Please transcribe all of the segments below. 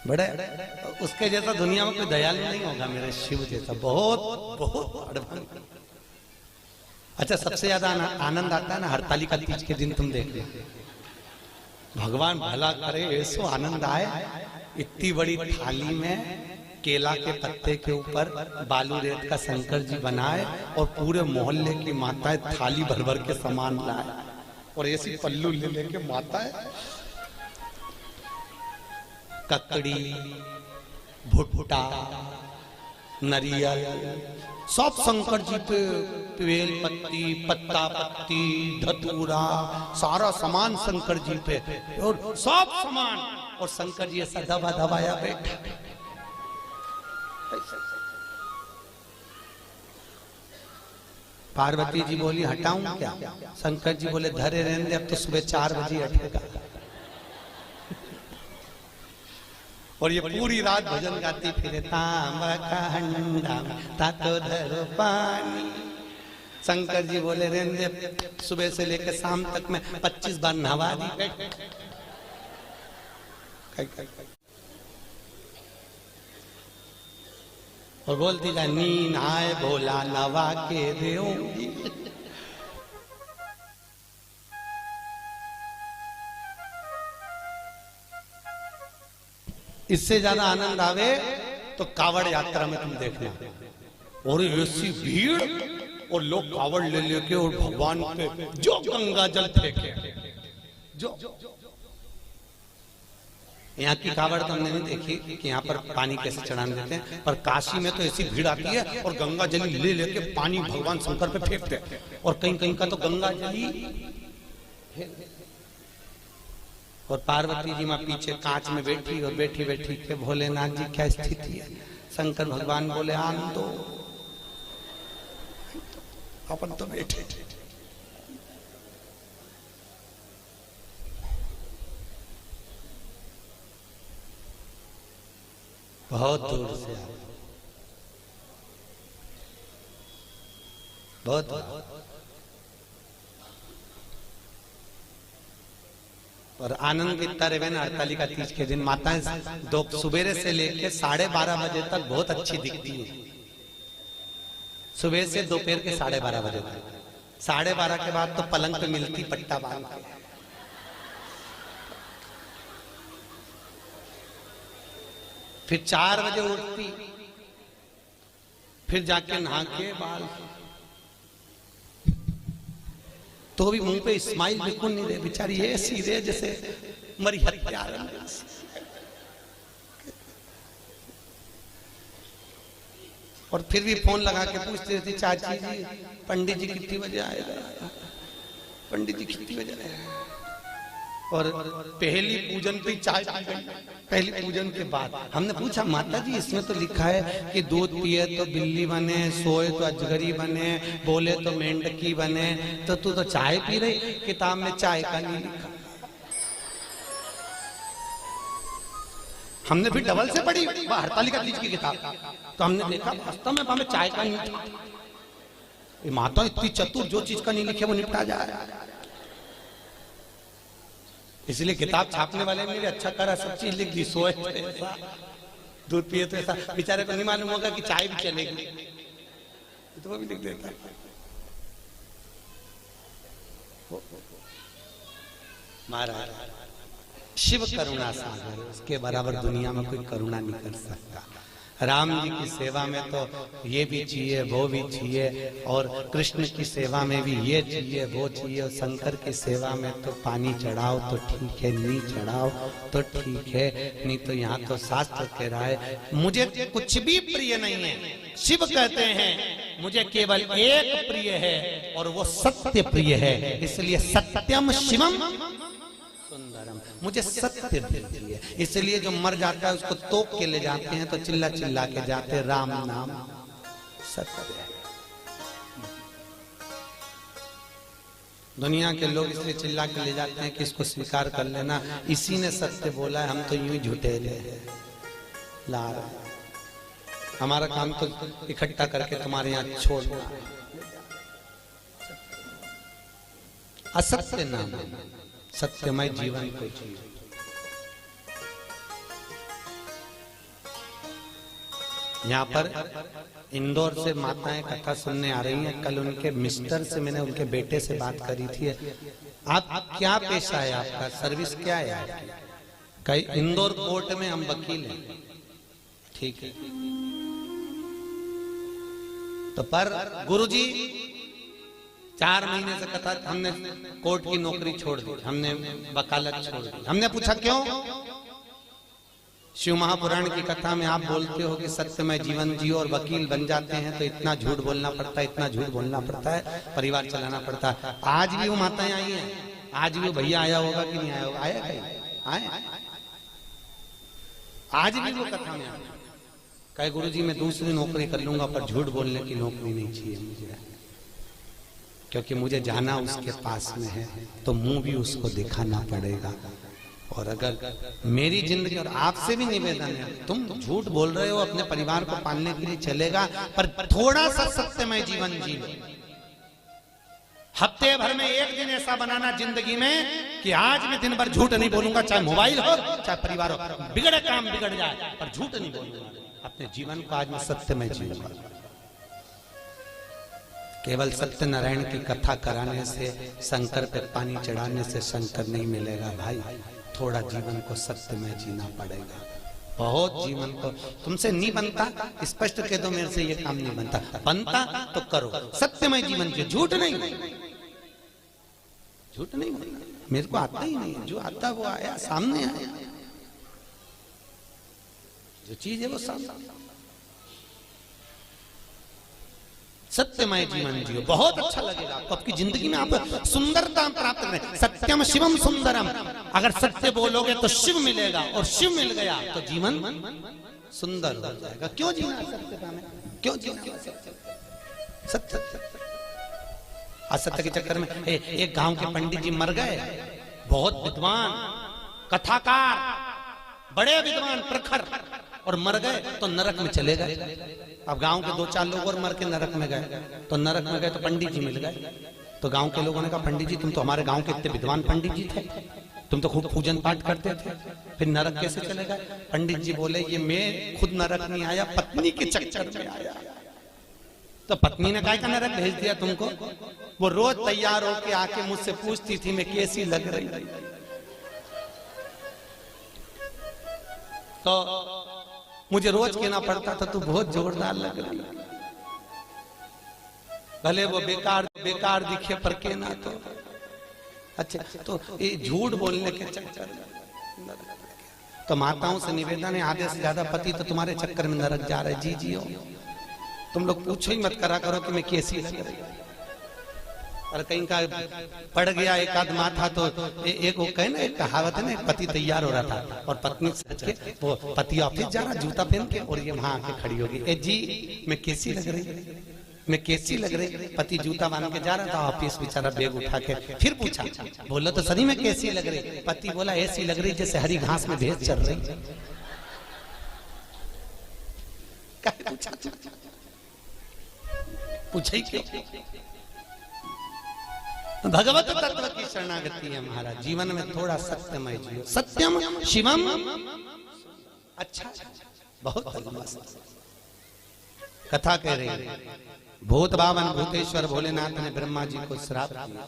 बड़े उसके जैसा दुनिया में कोई दयालु नहीं होगा मेरे शिव जैसा, बहुत बहुत एडवांस। अच्छा, सबसे ज्यादा आनंद आता है ना हरतालिका तीज के दिन, तुम देख लो, भगवान भला करे ऐसो आनंद आए। इतनी बड़ी थाली में केला के पत्ते के ऊपर बालू रेत का शंकर जी बनाए और पूरे मोहल्ले की माताएं थाली भर भर के सामान लाए और ऐसी पल्लू ले लेके माताएं ककड़ी, भुट्टा, नरियल सब शंकर जी पे, बेल पत्ती, पत्ता पत्ती, धतूरा, सारा सामान शंकर जी पे और सब सामान, और शंकर जी ऐसा दबा दबाया बैठा। पार्वती जी बोली हटाऊं क्या? शंकर जी बोले धरे रहने दे, अब तो सुबह 4 बजे हटेगा। और ये पूरी रात भजन गाती फिरे, तांबा का हंडा तातो धरो पानी। शंकर जी बोले रहने दे, सुबह से लेकर शाम तक में 25 बार नहवा दी। और बोलती जा नींद आए भोला नवा के देऊंगी। इससे ज्यादा आनंद आवे तो कावड़ यात्रा में तुम देखना, और ऐसी भीड़ और लोग कावड़ ले लेके और भगवान पे जो गंगा जल फेंके, जो यहाँ की कावड़ तो हमने नहीं देखी कि यहाँ पर पानी कैसे चढ़ाने देते हैं, पर काशी में तो ऐसी भीड़ आती है और गंगा जल ले लेके पानी भगवान शंकर पे फेंकते हैं, और कहीं कहीं का तो गंगा जली। और पार्वती जी माँ पीछे कांच में बैठी, और बैठी बैठी के भोलेनाथ जी क्या स्थिति है। शंकर भगवान बोले आन दो, अपन तो बैठे थे। बहुत दूर से बहुत और आनंद इतना रहे ना हरतालिका तीज के दिन। माताएं दो सुबह से लेके 12:30 बजे तक बहुत अच्छी दिखती है, सुबह से दोपहर के 12:30 बजे तक। 12:30 के बाद तो पलंग पे मिलती पट्टा बांध के, फिर 4 बजे उठती, फिर जाके नहा के बाल, तो भी मुंह पे स्माइल बिल्कुल नहीं दे, बेचारी ऐसी दे जैसे मरी हत्या। और फिर भी फोन लगा के पूछती रहती, चाची जी पंडित जी कितनी बजे आएगा, पंडित जी कितनी बजे आएगा। और पहली पूजन पे चाय पी गई, पहली पूजन के बाद। हमने पूछा माता जी इसमें तो लिखा है कि दूध पिए तो बिल्ली बने, सोए तो अजगरी बने, बोले तो मेंढकी बने, तो तू तो चाय पी रही, किताब में चाय का नहीं लिखा। हमने फिर डबल से पढ़ी हरतालिका तीज की किताब, तो हमने देखा वास्तव में हमें चाय का नहीं था। माता इतनी चतुर, जो चीज का नहीं लिखे वो निपटा जा रहा है। इसलिए किताब छापने वाले ने अच्छा करा, सब चीज लिख दी, सोए तो ऐसा, दूध पिए तो ऐसा। बेचारे को नहीं मालूम होगा कि चाय भी चलेगी, तो वो भी लिख देता। महाराज शिव करुणा सागर, उसके बराबर दुनिया में कोई करुणा नहीं कर सकता। राम जी की सेवा में तो ये भी चाहिए वो भी चाहिए, और कृष्ण की सेवा में भी ये चाहिए वो चाहिए, और शंकर की सेवा में तो पानी चढ़ाओ तो ठीक है, नहीं चढ़ाओ तो ठीक है, नहीं तो यहाँ तो शास्त्र कह रहा है मुझे कुछ भी प्रिय नहीं है। शिव कहते हैं मुझे केवल एक प्रिय है और वो सत्य प्रिय है, इसलिए सत्यम शिवम सुंदरम, मुझे सत्य प्रिय है। इसलिए जो मर जाता है उसको तोप के ले जाते हैं, तो चिल्ला चिल्ला के जाते राम नाम सत्य है। दुनिया के लोग इसलिए चिल्ला के ले जाते हैं कि इसको स्वीकार कर लेना, इसी ने सत्य बोला है, हम तो यूं ही झूठेले हैं ला रहे हैं। हमारा काम तो इकट्ठा करके तुम्हारे यहाँ छोड़ना, असत्य नाम सत्यमय जीवन को जियो। यहाँ पर इंदौर से माताएं कथा सुनने आ रही हैं। कल उनके मिस्टर से मैंने उनके बेटे से बात करी थी। आप क्या पेशा है, आपका सर्विस क्या है आपकी? कई इंदौर कोर्ट में हम वकील हैं। ठीक है, तो पर गुरुजी 4 महीने से कथा, हमने कोर्ट की नौकरी छोड़ दी, हमने वकालत छोड़ दी। हमने पूछा क्यों? शिव महापुराण की कथा में आप बोलते हो कि सत्यमय जीवन जियो और वकील बन जाते हैं, तो इतना झूठ बोलना पड़ता है, इतना झूठ बोलना पड़ता है, परिवार चलाना पड़ता है। आज भी वो माताएं आई हैं, आज भी वो भैया आया होगा कि नहीं आया होगा? आया कहीं आए? आज भी वो कथा में आया, कहे गुरुजी मैं दूसरी नौकरी कर लूंगा पर झूठ बोलने की नौकरी नहीं चाहिए मुझे, क्योंकि मुझे जाना उसके पास में है तो मुंह भी उसको दिखाना पड़ेगा। और अगर मेरी जिंदगी, और आपसे भी निवेदन है, तुम झूठ बोल रहे हो अपने परिवार को पालने के लिए चलेगा, पर थोड़ा सा सत्यमय जीवन जी लो। हफ्ते भर में एक दिन ऐसा बनाना जिंदगी में कि आज मैं दिन भर झूठ नहीं बोलूंगा, चाहे मोबाइल हो चाहे परिवार हो, बिगड़े काम बिगड़ जाए पर झूठ नहीं बोलूंगा। अपने जीवन को आज मैं सत्यमय जीऊंगा। केवल सत्यनारायण की कथा कराने से, शंकर पे पानी चढ़ाने से शंकर नहीं मिलेगा भाई। थोड़ा जीवन को सत्यमय जीना पड़ेगा। बहुत जीवन को तुमसे नहीं बनता, स्पष्ट कह दो मेरे से ये काम नहीं बनता, बनता तो करो सत्यमय जीवन जियो, झूठ नहीं, झूठ नहीं बोलना। मेरे को आता ही नहीं, जो आता वो आया, सामने आया, जो चीज है वो सामने। सत्यमय जीवन जियो, बहुत अच्छा लगेगा आपको। आपकी जिंदगी में आप सुंदरता प्राप्त करें। सत्यम शिवम सुंदरम, अगर सत्य बोलोगे तो शिव मिलेगा, और शिव मिल गया तो जीवन सुंदर हो जाएगा। क्यों जीना सत्यता में, क्यों जीना सत्य? असत्य के चक्कर में एक गांव के पंडित जी मर गए, बहुत विद्वान कथाकार, बड़े विद्वान प्रखर, और मर गए तो नरक में चले गए। अब गांव के 2-4 लोग और मर के नरक में गए, तो नरक में गए तो पंडित जी मिल गए। तो गांव के लोगों ने कहा पंडित जी तुम तो हमारे गांव के इतने विद्वान पंडित जी थे, तुम तो खूब पूजन पाठ करते थे, फिर नरक कैसे चले गए? पंडित जी बोले ये मैं खुद नरक नहीं आया, पत्नी के चक्कर में आया। तो पत्नी ने काय का नरक भेज दिया तुमको? वो रोज तैयार होके आके मुझसे पूछती थी मैं कैसी लग रही। तो मुझे रोज कहना पड़ता था तू बहुत जोरदार लग रही, भले वो बेकार बेकार दिखे पर कहना तो अच्छा। तो ये झूठ बोलने के चक्कर में तो माताओं से निवेदन है, आधे से ज्यादा पति तो तुम्हारे चक्कर में नरक जा रहे। जी जियो, तुम लोग पूछो ही मत करा करो कि मैं कैसी लग रही। और कहीं का पड़ गया एक आध माथा तो एक वो कहे ना, एक कहावत है ना, एक पति तैयार हो रहा था और पत्नी सच के वो पति ऑफिस जा रहा जूता पहन के, और ये वहां आके खड़ी होगी, ए जी मैं कैसी लग रही, मैं कैसी लग रही। पति जूता बांध के जा रहा था ऑफिस, बेचारा बैग उठा के फिर पूछा, बोला तो सही में कैसी लग रही? पति बोला ऐसी लग रही जैसे हरी घास में भैंस चल रही। पूछा ही क्यों? भगवत तत्व की शरणागति है महाराज। जीवन में थोड़ा सत्यमय जियो, सत्यम शिवम। अच्छा, बहुत मस्त कथा कह रही है। भूत बावन भूतेश्वर भोलेनाथ ने ब्रह्मा जी को श्राप दिया।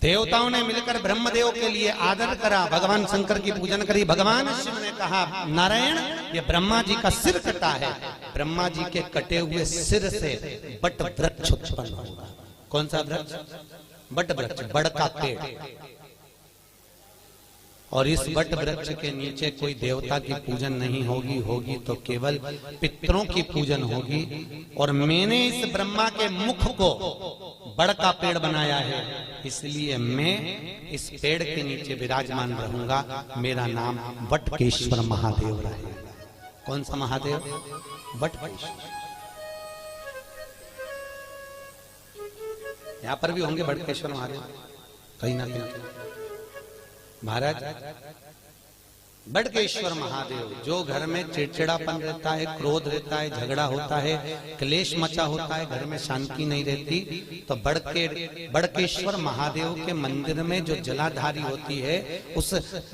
देवताओं ने मिलकर ब्रह्मदेव के लिए आदर करा, भगवान शंकर की पूजन करी। भगवान शिव ने कहा नारायण ये ब्रह्मा जी का सिर कटा है, ब्रह्मा जी के कटे हुए सिर से बट वृक्ष उत्पन्न होगा। कौन सा वृक्ष? बट वृक्ष, बड़ का पेड़। और इस बट वृक्ष के नीचे कोई देवता की पूजन नहीं होगी, होगी तो केवल पितरों की पूजन होगी। और मैंने इस ब्रह्मा के मुख को बड़ का पेड़ बनाया है, इसलिए मैं इस पेड़ के नीचे विराजमान रहूंगा। मेरा नाम वटकेश्वर महादेव रहेगा। कौन सा महादेव? वटकेश्वर। यहाँ पर भी होंगे बटकेश्वर महादेव कहीं ना कहीं। महाराज बड़केश्वर महादेव, जो घर में चिड़चिड़ापन रहता है, क्रोध रहता है, झगड़ा होता है, क्लेश मचा होता है, घर में शांति नहीं रहती, तो बड़केश्वर महादेव के मंदिर में जो जलाधारी होती है, उस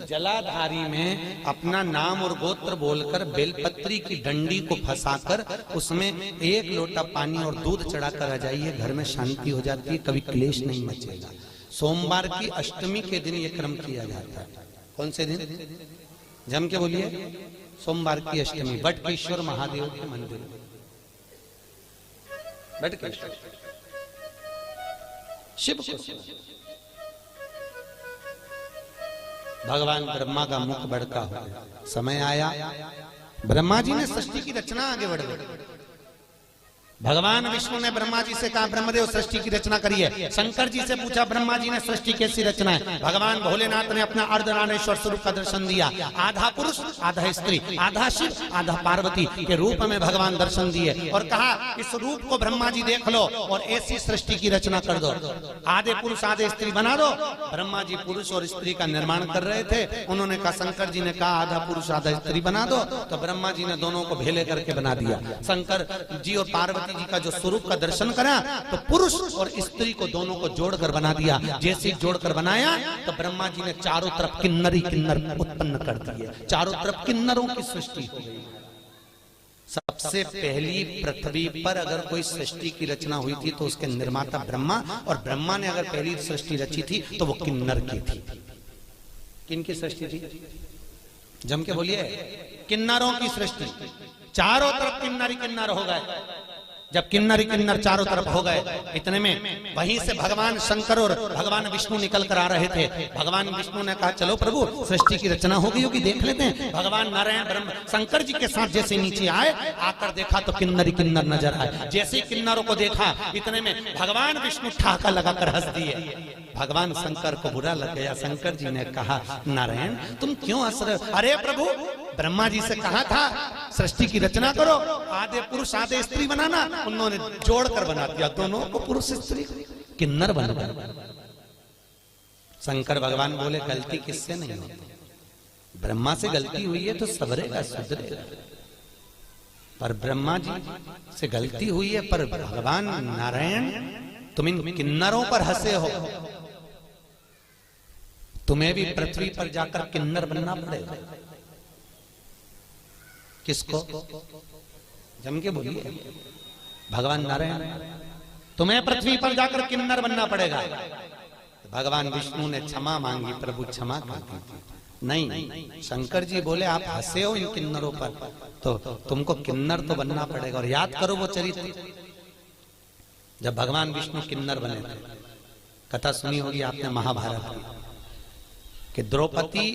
जलाधारी में अपना नाम और गोत्र बोलकर बेलपत्री की डंडी को फंसाकर उसमें 1 लोटा पानी और दूध चढ़ाकर आ जाइए, घर में शांति हो जाती है, कभी क्लेश नहीं मचेगा। सोमवार की अष्टमी के दिन यह क्रम किया जाता है। कौन से दिन? जम के बोलिए। सोमवार की अष्टमी, बटकेश्वर महादेव के मंदिर। बटकेश्वर शिव को भगवान ब्रह्मा का मुख बड़का हो गया। समय आया, ब्रह्मा जी ने सृष्टि की रचना आगे बढ़ गई। भगवान विष्णु ने ब्रह्मा जी से कहा, ब्रह्मदेव सृष्टि की रचना करिए। शंकर जी से पूछा, ब्रह्मा जी ने सृष्टि कैसी रचना है? भगवान भोलेनाथ ने अपना अर्धनारेश्वर स्वरूप का दर्शन दिया। आधा पुरुष आधा स्त्री, आधा शिव आधा पार्वती के रूप में भगवान दर्शन दिए और कहा, इस रूप को ब्रह्मा जी देख लो और ऐसी सृष्टि की रचना कर दो। आधे पुरुष आधे स्त्री बना दो। ब्रह्मा जी पुरुष और स्त्री का निर्माण कर रहे थे। उन्होंने कहा, शंकर जी ने कहा आधा पुरुष आधा स्त्री बना दो, तो ब्रह्मा जी ने दोनों को भेले करके बना दिया। शंकर जी और पार्वती जी का जो स्वरूप का दर्शन करा तो पुरुष और स्त्री को दोनों को जोड़कर बना दिया। जैसे जोड़कर बनाया तो ब्रह्मा जी ने चारों तरफ किन्नरी किन्नर उत्पन्न कर दिए। चारों तरफ किन्नरों की सृष्टि हो गई। सबसे पहली पृथ्वी पर अगर कोई सृष्टि की रचना हुई थी तो उसके निर्माता ब्रह्मा, और ब्रह्मा ने अगर पहली सृष्टि रची थी तो वो किन्नर की थी। किनकी सृष्टि थी? जम के बोलिए। किन्नरों की सृष्टि। चारों तरफ किन्नरी किन्नर हो गए। जब किन्नरी किन्नर चारों तरफ हो गए, इतने में वहीं से भगवान शंकर और भगवान विष्णु निकल कर आ रहे थे। भगवान विष्णु ने कहा, चलो प्रभु सृष्टि की रचना हो गई होगी, देख लेते हैं। भगवान नारायण ब्रह्म शंकर जी के साथ जैसे नीचे आए, आकर देखा तो किन्नरी किन्नर नजर आए। जैसे ही किन्नरों को देखा, इतने में भगवान विष्णु ठहाका लगाकर हंस दिए। भगवान शंकर को बुरा लग गया। शंकर जी ने कहा, नारायण तुम क्यों हंस रहे हो? अरे प्रभु, ब्रह्मा जी से कहा था सृष्टि की रचना करो, आधे पुरुष आधे स्त्री बनाना, उन्होंने जोड़कर बना दिया, दोनों को पुरुष स्त्री किन्नर बन गए। शंकर भगवान बोले, गलती किससे नहीं होती? ब्रह्मा से गलती हुई है तो सबरेगा, सुधरेगा। पर ब्रह्मा जी से गलती हुई है, पर भगवान नारायण तुम इन किन्नरों पर हंसे हो, तुम्हें भी पृथ्वी पर जाकर किन्नर बनना पड़ेगा। किसको? जम के बोलिए। भगवान नारायण, तुम्हें पृथ्वी पर जाकर किन्नर बनना पड़ेगा। भगवान विष्णु ने क्षमा मांगी, प्रभु क्षमा कर दीजिए। नहीं, शंकर जी बोले, आप हंसे हो इन किन्नरों पर, तो तुमको किन्नर तो बनना पड़ेगा। और याद करो वो चरित्र, जब भगवान विष्णु किन्नर बने थे। कथा सुनी होगी आपने महाभारत की, कि द्रौपदी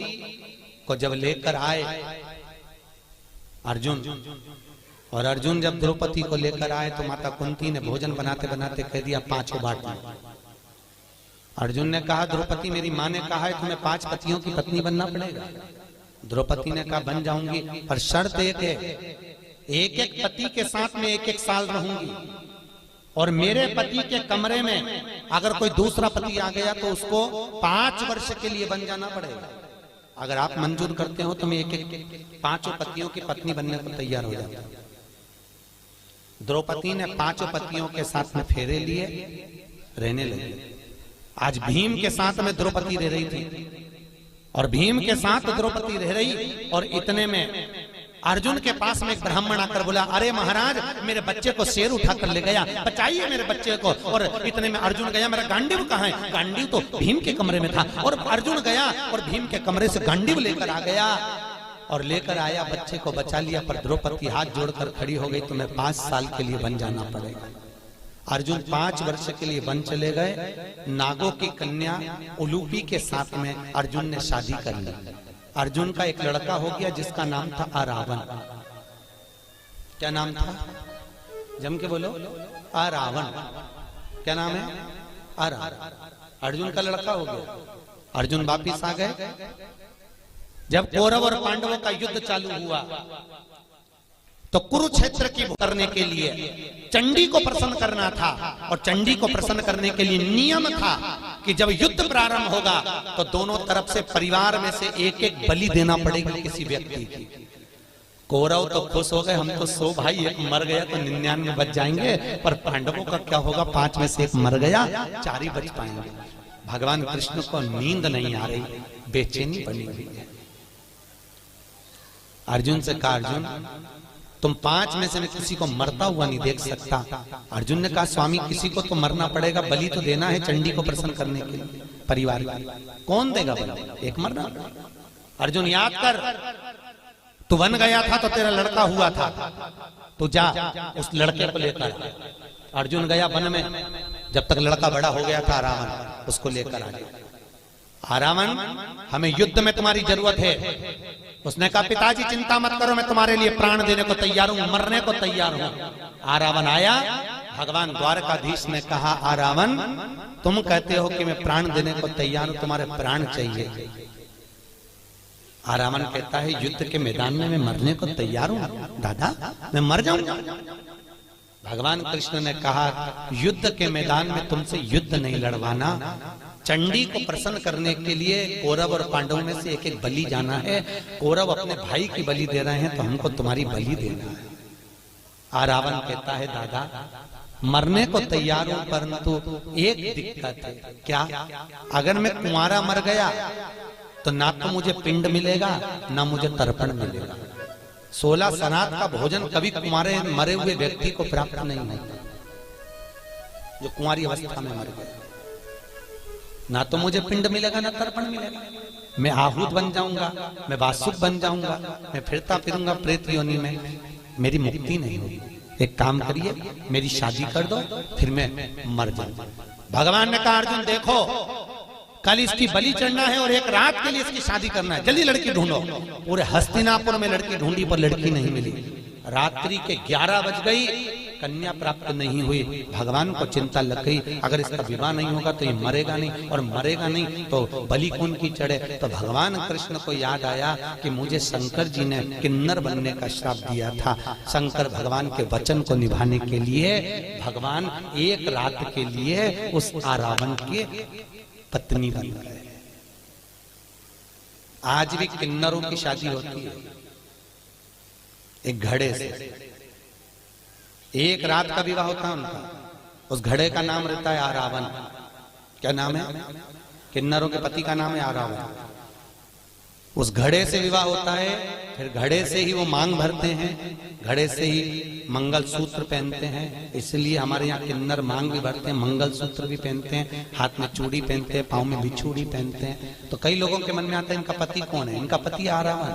को जब लेकर आए अर्जुन, और अर्जुन जब द्रौपदी को लेकर आए तो माता कुंती ने भोजन बनाते बनाते कह दिया, 5 बांट लो। अर्जुन ने कहा, द्रौपदी मेरी माँ ने कहा है तुम्हें 5 पतियों की पत्नी बनना पड़ेगा। द्रौपदी ने कहा, बन जाऊंगी, पर शर्त एक है, एक पति के साथ में 1 साल रहूंगी, और मेरे पति के कमरे में अगर कोई दूसरा पति आ गया तो उसको 5 वर्ष के लिए बन जाना पड़ेगा। अगर आप मंजूर करते हो तो मैं 5 पतियों की पत्नी बनने को तैयार हो जाता हूं। द्रौपदी ने 5 पतियों के साथ में फेरे लिए, रहने लगी। आज भीम के साथ में द्रौपदी रह रही थी, और भीम के साथ द्रौपदी रह रही, और इतने में अर्जुन के पास में एक ब्राह्मण आकर बोला, अरे महाराज मेरे बच्चे को शेर उठा कर ले गया, बचाइए मेरे बच्चे को। और इतने में अर्जुन गया, मेरा गांडीव कहाँ है? गांडीव तो भीम के कमरे में था। और अर्जुन गया और भीम के कमरे से गांडीव लेकर आ गया, और लेकर आया, बच्चे को बचा लिया। पर द्रौपदी हाथ जोड़कर खड़ी हो गई, तुम्हें 5 साल के लिए बन जाना पड़ेगा। अर्जुन 5 वर्ष के लिए वन चले गए। नागों की कन्या उलूपी के साथ में अर्जुन ने शादी कर ली। अर्जुन का एक लड़का हो गया जिसका नाम था अरावण। क्या नाम था? जम के बोलो। अरावण। क्या नाम है? अरावण। अर्जुन का लड़का हो गया। अर्जुन वापिस आ गए। जब कौरव और पांडवों का युद्ध चालू हुआ तो कुरुक्षेत्र की करने के लिए चंडी को प्रसन्न करना था, और चंडी को प्रसन्न करने के लिए नियम था कि जब युद्ध प्रारंभ होगा तो दोनों तरफ से परिवार में से एक एक बलि देना पड़ेगा किसी व्यक्ति की। कौरव तो खुश हो गए, हम तो 100 भाई, एक मर गया तो 99 बच जाएंगे, पर पांडवों का क्या होगा, 5 में से एक मर गया, 4 ही बच पाएंगे। भगवान कृष्ण को नींद नहीं आ रही, बेचैनी बनी हुई है। अर्जुन से कहा, अर्जुन तुम 5 में से मैं किसी को मरता हुआ नहीं देख सकता। अर्जुन ने कहा, स्वामी किसी को तो मरना पड़ेगा, बलि तो देना है चंडी को प्रसन्न करने के लिए परिवार की। कौन देगा बलि? एक मरना। अर्जुन याद कर, तू वन गया था तो तेरा लड़का हुआ था, तू जा उस लड़के को लेकर। अर्जुन गया वन में, जब तक लड़का बड़ा हो गया था रावण, उसको लेकर आ गया। रावण, हमें युद्ध में तुम्हारी जरूरत है। उसने कहा, पिताजी चिंता मत करो, मैं तुम्हारे लिए प्राण देने को तैयार हूं, मरने को तैयार हूं। रावण आया, भगवान द्वारकाधीश ने कहा, रावण तुम कहते हो कि मैं प्राण देने को तैयार हूं, तुम्हारे प्राण चाहिए। रावण कहता है, युद्ध के मैदान में मैं मरने को तैयार हूं दादा, मैं मर जाऊंगा। भगवान कृष्ण ने कहा, युद्ध के मैदान में तुमसे युद्ध नहीं लड़वाना, चंडी को प्रसन्न करने के लिए कौरव और पांडवों में से एक एक बलि जाना है। कौरव अपने भाई की बलि दे रहे हैं तो हमको तुम्हारी बलि देना है। रावण कहता है, दादा मरने को तैयार हूं, परंतु एक दिक्कत है। क्या? अगर मैं कुंवारा मर गया तो ना तो मुझे पिंड मिलेगा ना मुझे तर्पण मिलेगा। 16 सनात का भोजन कभी कुंवारे मरे हुए व्यक्ति को प्राप्त नहीं होता, जो कुंवारी अवस्था में मर गया। ना तो मुझे पिंड मिलेगा ना तर्पण मिलेगा। मैं आहूत बन जाऊंगा, मैं वासुक बन जाऊंगा, मैं फिरता फिरूंगा प्रेत योनि में, मेरी मुक्ति नहीं होगी। एक काम करिए, मेरी शादी कर दो, फिर मैं मर जाऊंगा। भगवान ने कहा, अर्जुन देखो, कल इसकी बलि चढ़ना है और एक रात के लिए इसकी शादी करना है, जल्दी लड़की ढूंढो। पूरे हस्तिनापुर में लड़की ढूंढी पर लड़की नहीं मिली। रात्रि के 11 बज गई, कन्या प्राप्त नहीं हुई। भगवान को चिंता लग गई, अगर इसका विवाह नहीं होगा तो ये मरेगा नहीं, और मरेगा नहीं तो बलि कौन की चढ़े। तो भगवान कृष्ण को याद आया कि मुझे शंकर जी ने किन्नर बनने का श्राप दिया था। शंकर भगवान के वचन को निभाने के लिए भगवान एक रात के लिए उस रावण के पत्नी बन गए। आज भी किन्नरों की शादी होती है एक घड़े से, एक रात का विवाह होता है उनका। उस घड़े का नाम रहता है रावण। क्या नाम है? किन्नरों के पति का नाम है रावण। उस घड़े से विवाह होता है, फिर घड़े से ही वो मांग भरते हैं, घड़े से ही मंगल सूत्र पहनते हैं। इसलिए हमारे यहाँ किन्नर मांग भी भरते हैं, मंगल सूत्र भी पहनते हैं, हाथ में चूड़ी पहनते हैं, पाँव में बिछूड़ी पहनते हैं। तो कई लोगों के मन में आता है, इनका पति कौन है? इनका पति रावण।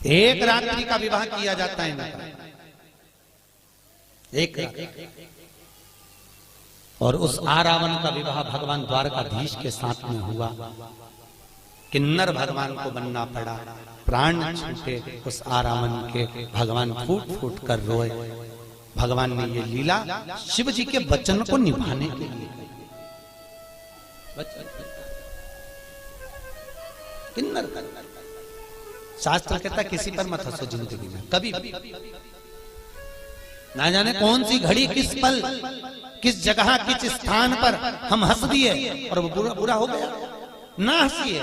एक रात्रि का विवाह किया जाता है इनका, एक रात। और उस रावण का विवाह भगवान द्वारकाधीश के साथ में हुआ। किन्नर भगवान को बनना पड़ा, प्राण छूटे उस रावण के। भगवान फूट फूट कर रोए। भगवान ने ये लीला शिव जी के वचन को निभाने के लिए। किन्नर शास्त्र कहता किसी पर मत हंसो जिंदगी में कभी। ना जाने कौन सी घड़ी, किस पल, किस जगह, किस स्थान पर हम हंस दिए और वो बुरा बुरा हो गया। ना हंसिए,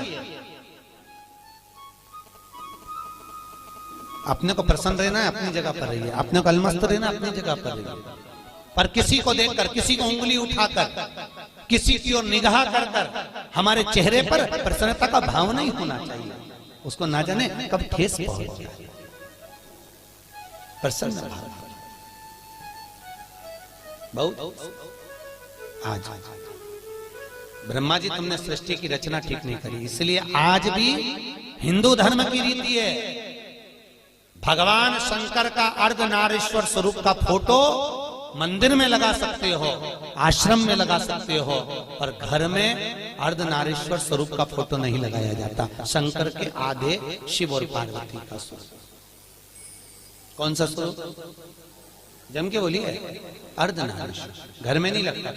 अपने को प्रसन्न रहना है, अपनी जगह पर रहिए। अपने को अलमस्त रहना, अपनी जगह पर रहिए। पर किसी को देखकर, किसी को उंगली उठाकर, किसी की ओर निगाह कर कर हमारे चेहरे पर प्रसन्नता का भाव नहीं होना चाहिए। उसको ना जाने कब ठेस पहुंच जाए। प्रसन्न भाव बहुत। आज ब्रह्मा जी, तुमने सृष्टि की रचना ठीक नहीं करी, इसलिए आज भी हिंदू धर्म की रीति है, भगवान शंकर का अर्धनारीश्वर स्वरूप का फोटो मंदिर में लगा सकते हो, आश्रम में लगा सकते हो, और घर में अर्धनारीश्वर स्वरूप का फोटो नहीं लगाया जाता। शंकर के आधे शिव और पार्वती का स्वरूप। कौन सा स्वरूप? जम के बोलिए, अर्धनारीश्वर। घर में नहीं लगता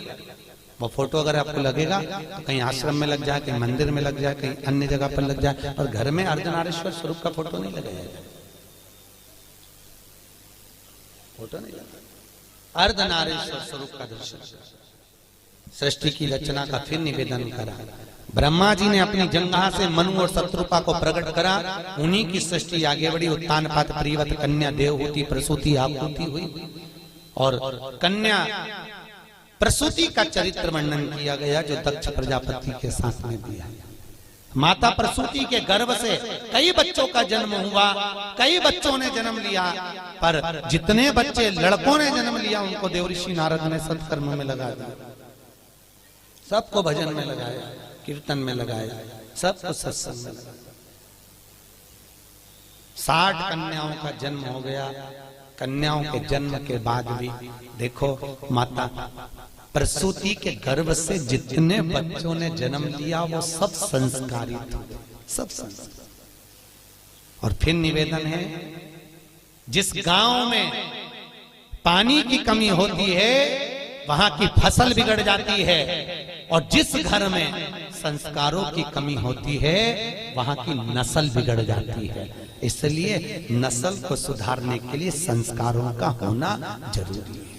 वो फोटो। अगर आपको लगेगा तो कहीं आश्रम में लग जाए, कहीं मंदिर में लग जाए, कहीं अन्य जगह पर लग जाए, और घर में अर्धनारीश्वर स्वरूप का फोटो नहीं लगाया जाए। फोटो नहीं लगा, अर्धनारीश्वर स्वरूप का दर्शन। सृष्टि की रचना का फिर निवेदन करा। ब्रह्मा जी ने अपनी जंघा से मनु और शत्रुपा को प्रकट करा, उन्हीं की सृष्टि आगे बढ़ी। उत्तान पात प्रियवत कन्या देवहूति प्रसूति आपूति हुई और कन्या प्रसूति का चरित्र वर्णन किया गया जो दक्ष प्रजापति के साथ में दिया। माता प्रसूति के गर्भ से कई बच्चों का जन्म हुआ, कई बच्चों ने जन्म लिया, पर जितने बच्चे लड़कों ने जन्म लिया उनको देवऋषि नारद ने सत्कर्म में लगा दिया, सबको भजन में लगाया, कीर्तन में लगाया, सबको सत्संग में लगाया। 60 कन्याओं का जन्म हो गया। कन्याओं के जन्म के बाद भी देखो माता प्रसूति के गर्भ से जितने बच्चों ने जन्म लिया वो सब संस्कारित हुए, सब संस्कार। और फिर निवेदन है, जिस गांव में पानी की कमी होती है वहां की फसल बिगड़ जाती है, और जिस घर में संस्कारों की कमी होती है वहां की नस्ल बिगड़ जाती है। इसलिए नस्ल को सुधारने के लिए संस्कारों का होना जरूरी है।